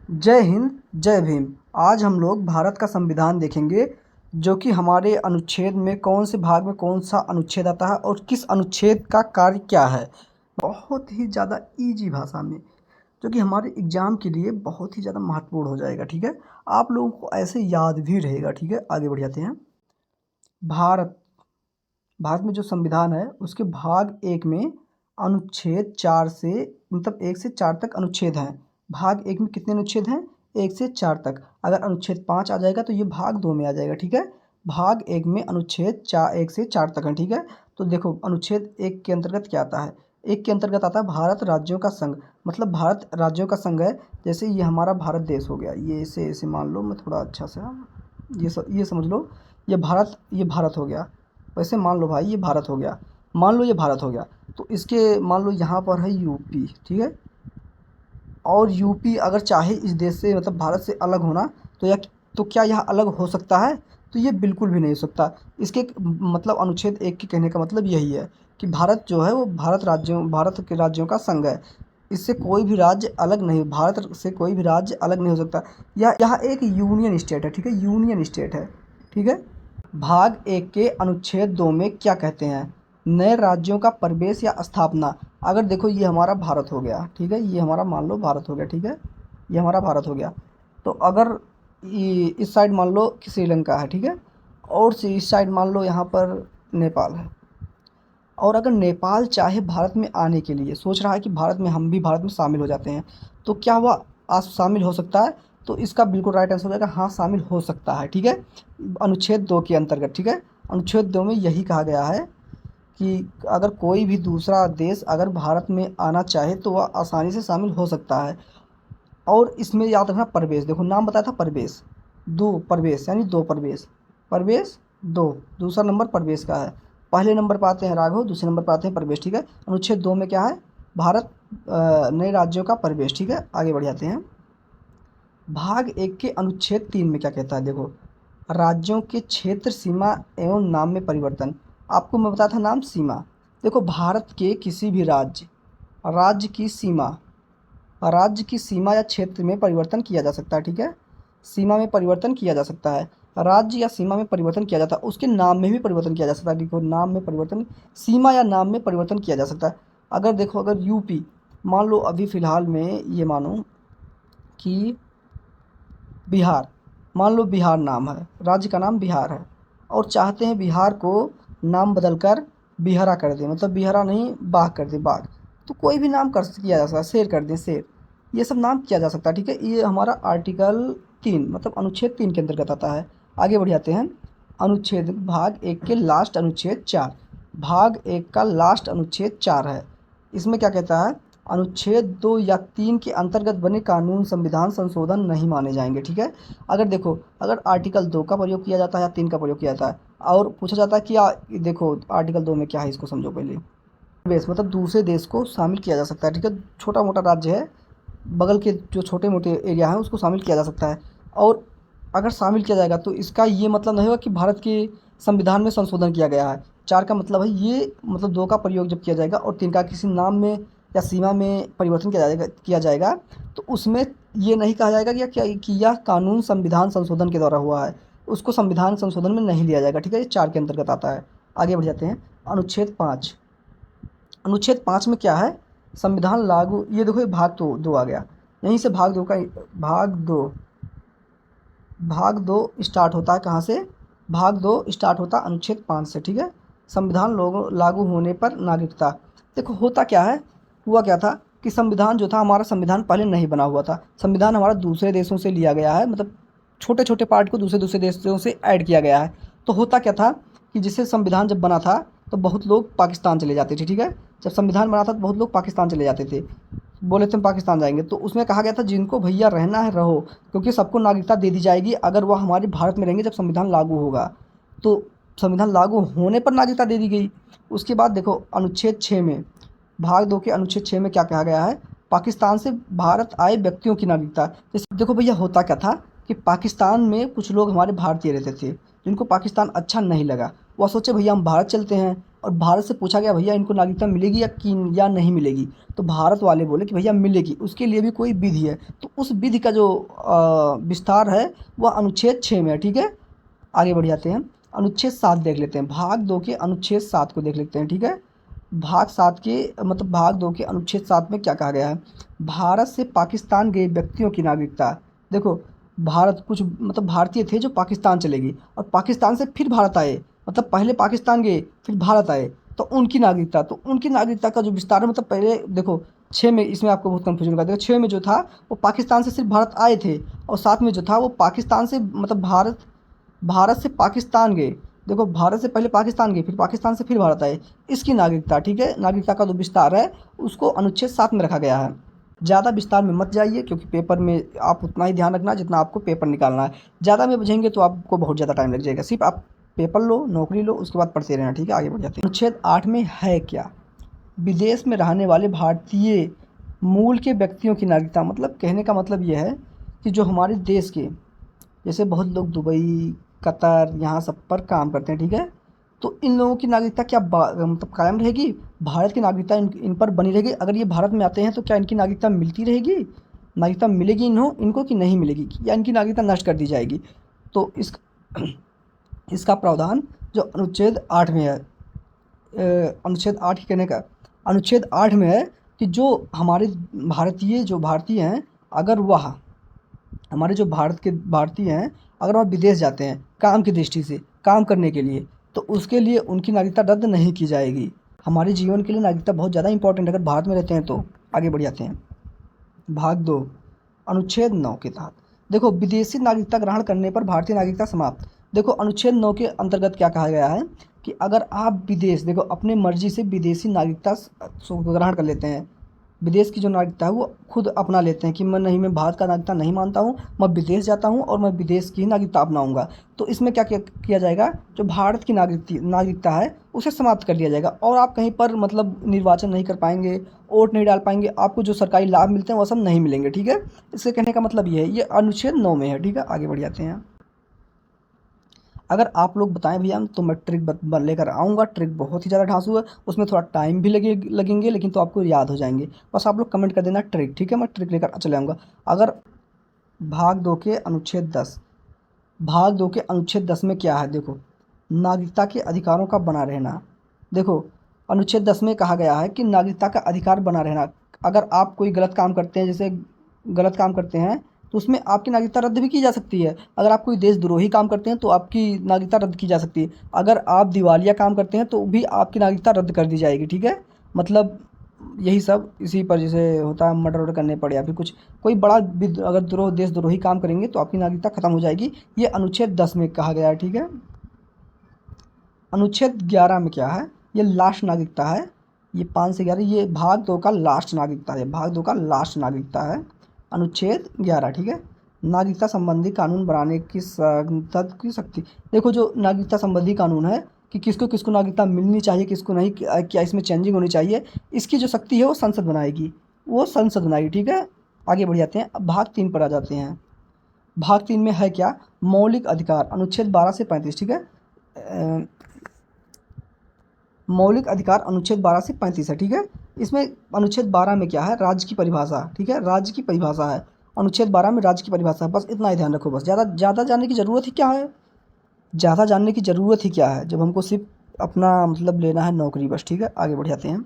जय हिंद, जय भीम। आज हम लोग भारत का संविधान देखेंगे, जो कि हमारे अनुच्छेद में कौन से भाग में कौन सा अनुच्छेद आता है और किस अनुच्छेद का कार्य क्या है। बहुत ही ज़्यादा इजी भाषा में, जो कि हमारे एग्ज़ाम के लिए बहुत ही ज़्यादा महत्वपूर्ण हो जाएगा। ठीक है, आप लोगों को ऐसे याद भी रहेगा। ठीक है, आगे बढ़ जाते हैं। भारत भारत में जो संविधान है उसके भाग 1 में अनुच्छेद 4 से मतलब 1 से 4 तक अनुच्छेद हैं। भाग 1 में कितने अनुच्छेद हैं? 1 से 4 तक। अगर अनुच्छेद 5 आ जाएगा तो ये भाग 2 में आ जाएगा। ठीक है, भाग 1 में अनुच्छेद 1 से 4 तक है। ठीक है, तो देखो अनुच्छेद 1 के अंतर्गत क्या आता है। 1 के अंतर्गत आता है भारत राज्यों का संघ, मतलब भारत राज्यों का संघ है। जैसे ये हमारा भारत देश हो गया, ये ऐसे मान लो, मैं थोड़ा अच्छा से ये समझ लो, ये भारत हो गया। वैसे मान लो भाई ये भारत हो गया, मान लो ये भारत हो गया। तो इसके मान लो यहाँ पर है यूपी। ठीक है, और यूपी अगर चाहे इस देश से मतलब भारत से अलग होना, तो क्या यह अलग हो सकता है? तो ये बिल्कुल भी नहीं हो सकता। इसके मतलब अनुच्छेद 1 के कहने का मतलब यही है कि भारत जो है वो भारत के राज्यों का संघ है। इससे कोई भी राज्य अलग नहीं, भारत से कोई भी राज्य अलग नहीं हो सकता। यह एक यूनियन स्टेट है। ठीक है, यूनियन स्टेट है। ठीक है, भाग 1 के अनुच्छेद 2 में क्या कहते हैं? नए राज्यों का प्रवेश या स्थापना। अगर देखो ये हमारा भारत हो गया। ठीक है, ये हमारा मान लो भारत हो गया। ठीक है, ये हमारा भारत हो गया। तो अगर इस साइड मान लो कि श्रीलंका है। ठीक है, और इस साइड मान लो यहाँ पर नेपाल है। और अगर नेपाल चाहे भारत में आने के लिए सोच रहा है कि भारत में हम भी भारत में शामिल हो जाते हैं, तो क्या वह आज शामिल हो सकता है? तो इसका बिल्कुल राइट आंसर हो जाएगा हाँ, शामिल हो सकता है। ठीक है, अनुच्छेद 2 के अंतर्गत। ठीक है, अनुच्छेद 2 में यही कहा गया है कि अगर कोई भी दूसरा देश अगर भारत में आना चाहे तो वह आसानी से शामिल हो सकता है। और इसमें याद रखना प्रवेश, देखो नाम बताया था प्रवेश, दो प्रवेश यानी दो प्रवेश, प्रवेश दो, दूसरा नंबर प्रवेश का है। पहले नंबर पर आते हैं राघव, दूसरे नंबर पर आते हैं प्रवेश। ठीक है, अनुच्छेद 2 में क्या है? भारत नए राज्यों का प्रवेश। ठीक है, आगे बढ़ जाते हैं। भाग 1 के अनुच्छेद 3 में क्या कहता है? देखो, राज्यों के क्षेत्र सीमा एवं नाम में परिवर्तन। आपको मैं बताया था नाम सीमा। देखो भारत के किसी भी राज्य की सीमा या क्षेत्र में परिवर्तन किया जा सकता है। ठीक है, सीमा में परिवर्तन किया जा सकता है, राज्य या सीमा में परिवर्तन किया जाता है, उसके नाम में भी परिवर्तन किया जा सकता है। देखो नाम में परिवर्तन, सीमा या नाम में परिवर्तन किया जा सकता है। अगर देखो अगर यूपी मान लो अभी फ़िलहाल में ये मानो कि बिहार, मान लो बिहार नाम है, राज्य का नाम बिहार है, और चाहते हैं बिहार को नाम बदलकर बिहारा कर दें, मतलब बिहारा नहीं बाघ कर दें, बाघ। तो कोई भी नाम कर किया जा सकता है, शेर कर दें शेर, ये सब नाम किया जा सकता है। ठीक है, ये हमारा आर्टिकल 3 मतलब अनुच्छेद 3 के अंतर्गत आता है। आगे बढ़ जाते हैं। अनुच्छेद भाग 1 के लास्ट अनुच्छेद 4, भाग 1 का लास्ट अनुच्छेद 4 है। इसमें क्या कहता है? अनुच्छेद 2 या 3 के अंतर्गत बने कानून संविधान संशोधन नहीं माने जाएंगे। ठीक है, अगर देखो अगर आर्टिकल 2 का प्रयोग किया जाता है या 3 का प्रयोग किया जाता है और पूछा जाता है कि देखो आर्टिकल 2 में क्या है, इसको समझो पहले। प्रवेश मतलब दूसरे देश को शामिल किया जा सकता है। ठीक है, छोटा मोटा राज्य है, बगल के जो छोटे मोटे एरिया हैं उसको शामिल किया जा सकता है। और अगर शामिल किया जाएगा तो इसका ये मतलब नहीं होगा कि भारत के संविधान में संशोधन किया गया है। 4 का मतलब है ये मतलब 2 का प्रयोग जब किया जाएगा और 3 का किसी नाम में या सीमा में परिवर्तन किया जाएगा तो उसमें ये नहीं कहा जाएगा कि यह कानून संविधान संशोधन के द्वारा हुआ है, उसको संविधान संशोधन में नहीं लिया जाएगा। ठीक है, ये 4 के अंतर्गत आता है। आगे बढ़ जाते हैं। अनुच्छेद 5, अनुच्छेद 5 में क्या है? संविधान लागू, ये देखो ये भाग 2 आ गया, यहीं से भाग दो स्टार्ट होता है। कहाँ से? भाग 2 स्टार्ट होता है अनुच्छेद 5 से। ठीक है, संविधान लोगों लागू होने पर नागरिकता। देखो होता क्या है, हुआ क्या था कि संविधान जो था, हमारा संविधान पहले नहीं बना हुआ था, संविधान हमारा दूसरे देशों से लिया गया है, मतलब छोटे छोटे पार्ट को दूसरे दूसरे देशों से ऐड किया गया है। तो होता क्या था कि जिससे संविधान जब बना था तो बहुत लोग पाकिस्तान चले जाते थे। ठीक है, जब संविधान बना था तो बहुत लोग पाकिस्तान चले जाते थे, बोले थे हम पाकिस्तान जाएंगे। तो उसमें कहा गया था जिनको भैया रहना है रहो, क्योंकि सबको नागरिकता दे दी जाएगी अगर वह हमारे भारत में रहेंगे जब संविधान लागू होगा। तो संविधान लागू होने पर नागरिकता दे दी गई। उसके बाद देखो अनुच्छेद 6 में, भाग 2 के अनुच्छेद 6 में क्या कहा गया है? पाकिस्तान से भारत आए व्यक्तियों की नागरिकता। जैसे देखो भैया होता क्या था कि पाकिस्तान में कुछ लोग हमारे भारतीय रहते थे, जिनको पाकिस्तान अच्छा नहीं लगा, वह सोचे भैया हम भारत चलते हैं, और भारत से पूछा गया भैया इनको नागरिकता मिलेगी या नहीं मिलेगी, तो भारत वाले बोले कि भैया मिलेगी, उसके लिए भी कोई विधि है। तो उस विधि का जो विस्तार है वह अनुच्छेद 6 में है, ठीक है। आगे बढ़ जाते हैं, अनुच्छेद 7 देख लेते हैं, भाग 2 के अनुच्छेद 7 को देख लेते हैं, ठीक है। भाग 2 के अनुच्छेद 7 में क्या कहा गया है? भारत से पाकिस्तान गए व्यक्तियों की नागरिकता। देखो, भारत कुछ भारतीय थे जो पाकिस्तान चले गए और पाकिस्तान से फिर भारत आए, पहले पाकिस्तान गए फिर भारत आए, तो उनकी नागरिकता का जो विस्तार है, पहले देखो 6 में, इसमें आपको बहुत कन्फ्यूजन होगा। देखो 6 में जो था वो पाकिस्तान से सिर्फ भारत आए थे, और 7 में जो था वो पाकिस्तान से भारत से पाकिस्तान गए। देखो, भारत से पहले पाकिस्तान गए, फिर पाकिस्तान से फिर भारत आए, इसकी नागरिकता, ठीक है। नागरिकता का जो विस्तार है उसको अनुच्छेद 7 में रखा गया है। ज़्यादा विस्तार में मत जाइए, क्योंकि पेपर में आप उतना ही ध्यान रखना जितना आपको पेपर निकालना है। ज़्यादा में बुझेंगे तो आपको बहुत ज़्यादा टाइम लग जाएगा। सिर्फ आप पेपर लो, नौकरी लो, उसके बाद पढ़ते रहना, ठीक है। आगे बढ़ जाते हैं। अनुच्छेद 8 में है क्या? विदेश में रहने वाले भारतीय मूल के व्यक्तियों की नागरिकता। कहने का मतलब ये है कि जो हमारे देश के, जैसे बहुत लोग दुबई, कतर, यहाँ सब पर काम करते हैं, ठीक है। तो इन लोगों की नागरिकता क्या कायम रहेगी? भारत की नागरिकता इन पर बनी रहेगी? अगर ये भारत में आते हैं तो क्या इनकी नागरिकता मिलती रहेगी? नागरिकता मिलेगी इनको कि नहीं मिलेगी, या इनकी नागरिकता नष्ट कर दी जाएगी? तो इसका प्रावधान जो अनुच्छेद 8 में है, अनुच्छेद 8 कहने का अनुच्छेद 8 में है कि जो हमारे भारतीय हैं, अगर वह हमारे जो भारत के भारतीय हैं, अगर वह विदेश जाते हैं काम की दृष्टि से, काम करने के लिए, तो उसके लिए उनकी नागरिकता रद्द नहीं की जाएगी। हमारे जीवन के लिए नागरिकता बहुत ज़्यादा इंपॉर्टेंट है अगर भारत में रहते हैं तो। आगे बढ़ जाते हैं, भाग 2 अनुच्छेद 9 के तहत। देखो, विदेशी नागरिकता ग्रहण करने पर भारतीय नागरिकता समाप्त। देखो, अनुच्छेद 9 के अंतर्गत क्या कहा गया है कि अगर आप देखो अपने मर्जी से विदेशी नागरिकता ग्रहण कर लेते हैं, विदेश की जो नागरिकता है वो खुद अपना लेते हैं कि मैं भारत का नागरिकता नहीं मानता हूँ, मैं विदेश जाता हूँ और मैं विदेश की नागरिकता अपनाऊँगा, तो इसमें क्या किया जाएगा? जो भारत की नागरिकता है उसे समाप्त कर दिया जाएगा, और आप कहीं पर निर्वाचन नहीं कर पाएंगे, वोट नहीं डाल पाएंगे, आपको जो सरकारी लाभ मिलते हैं वो सब नहीं मिलेंगे, ठीक है। इसके कहने का मतलब ये है, ये अनुच्छेद 9 में है, ठीक है। आगे बढ़ जाते हैं। अगर आप लोग बताएं भैया तो मैं ट्रिक लेकर आऊँगा। ट्रिक बहुत ही ज़्यादा ढांसू है, उसमें थोड़ा टाइम भी लगेंगे, लेकिन तो आपको याद हो जाएंगे। बस आप लोग कमेंट कर देना ट्रिक, ठीक है। मैं ट्रिक लेकर चले आऊँगा। अगर भाग 2 के अनुच्छेद 10 में क्या है? देखो, नागरिकता के अधिकारों का बना रहना। देखो, अनुच्छेद 10 में कहा गया है कि नागरिकता का अधिकार बना रहना। अगर आप कोई गलत काम करते हैं, जैसे गलत काम करते हैं, तो उसमें आपकी नागरिकता रद्द भी की जा सकती है। अगर आप कोई देशद्रोही काम करते हैं तो आपकी नागरिकता रद्द की जा सकती है। अगर आप दिवालिया काम करते हैं तो भी आपकी नागरिकता रद्द कर दी जाएगी, ठीक है। यही सब इसी पर जैसे होता है, मर्डर वर्डर करने पड़े या फिर कुछ कोई बड़ा अगर देशद्रोही काम करेंगे तो आपकी नागरिकता खत्म हो जाएगी। ये अनुच्छेद 10 में कहा गया है, ठीक है। अनुच्छेद 11 में क्या है? ये लास्ट नागरिकता है। ये 5 से 11, ये भाग 2 का लास्ट नागरिकता है, भाग 2 का लास्ट नागरिकता है, अनुच्छेद 11, ठीक है। नागरिकता संबंधी कानून बनाने की संसद की शक्ति। देखो, जो नागरिकता संबंधी कानून है कि किसको किसको नागरिकता मिलनी चाहिए, किसको नहीं, क्या इसमें चेंजिंग होनी चाहिए, इसकी जो शक्ति है वो संसद बनाएगी, ठीक है। आगे बढ़ जाते हैं। अब भाग 3 पर आ जाते हैं। भाग 3 में है क्या? मौलिक अधिकार, अनुच्छेद 12 से 35, ठीक है। मौलिक अधिकार अनुच्छेद 12 से 35 है, ठीक है। इसमें अनुच्छेद 12 में क्या है? राज्य की परिभाषा, ठीक है, राज्य की परिभाषा है। अनुच्छेद 12 में राज्य की परिभाषा है, बस इतना ही ध्यान रखो। बस ज़्यादा जानने की ज़रूरत ही क्या है? ज़्यादा जानने की ज़रूरत ही क्या है जब हमको सिर्फ अपना लेना है नौकरी, बस, ठीक है। आगे बढ़ जाते हैं।